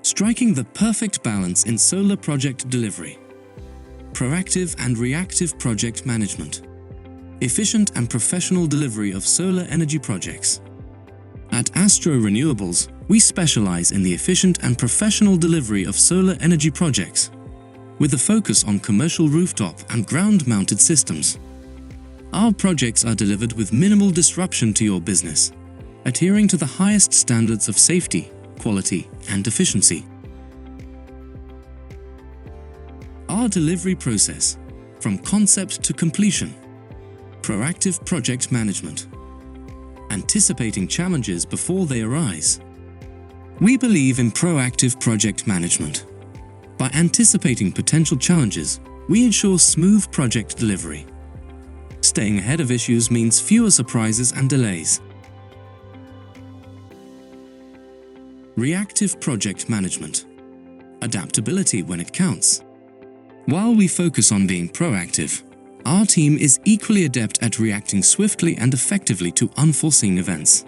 striking the perfect balance in solar project delivery. Proactive and reactive project management. Efficient and professional delivery of solar energy projects. At ASTRO Renewables, we specialize in the efficient and professional delivery of solar energy projects, with a focus on commercial rooftop and ground-mounted systems. Our projects are delivered with minimal disruption to your business, adhering to the highest standards of safety, quality, and efficiency. Our delivery process, from concept to completion. Proactive project management. Anticipating challenges before they arise. We believe in proactive project management. By anticipating potential challenges, we ensure smooth project delivery. Staying ahead of issues means fewer surprises and delays. Reactive project management. Adaptability when it counts. While we focus on being proactive, our team is equally adept at reacting swiftly and effectively to unforeseen events.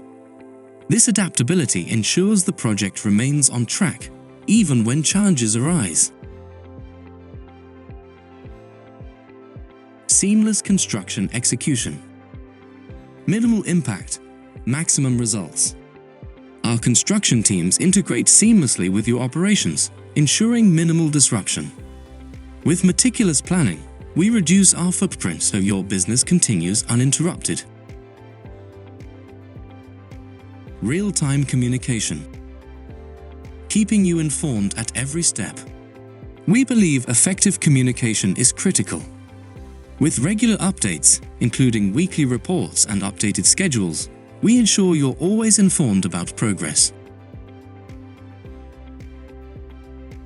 This adaptability ensures the project remains on track, even when challenges arise. Seamless construction execution. Minimal impact, maximum results. Our construction teams integrate seamlessly with your operations, ensuring minimal disruption. With meticulous planning, we reduce our footprint so your business continues uninterrupted. Real-time communication. Keeping you informed at every step. We believe effective communication is critical. With regular updates, including weekly reports and updated schedules, we ensure you're always informed about progress.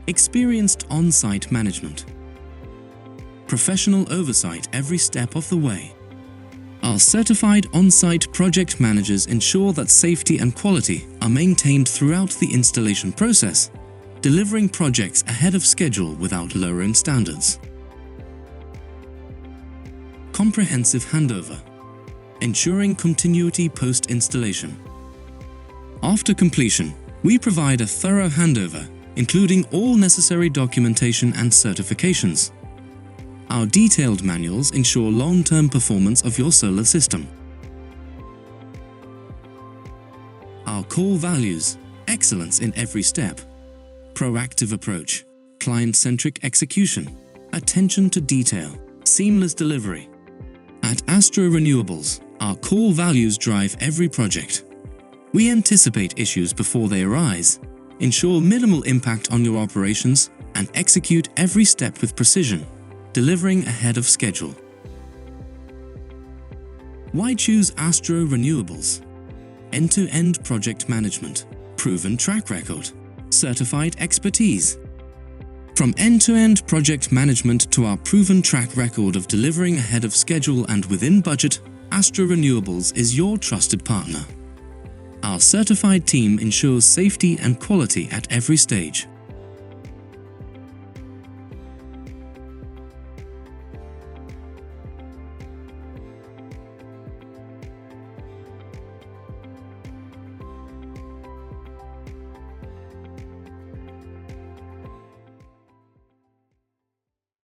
Experienced on-site management. Professional oversight every step of the way. Our certified on-site project managers ensure that safety and quality are maintained throughout the installation process, delivering projects ahead of schedule without lowering standards. Comprehensive handover, ensuring continuity post-installation. After completion, we provide a thorough handover, including all necessary documentation and certifications. Our detailed manuals ensure long-term performance of your solar system. Our core values: excellence in every step, proactive approach, client-centric execution, attention to detail, seamless delivery. At ASTRO Renewables, our core values drive every project. We anticipate issues before they arise, ensure minimal impact on your operations, and execute every step with precision, delivering ahead of schedule. Why choose ASTRO Renewables? End-to-end project management, proven track record, certified expertise. From end-to-end project management to our proven track record of delivering ahead of schedule and within budget, ASTRO Renewables is your trusted partner. Our certified team ensures safety and quality at every stage.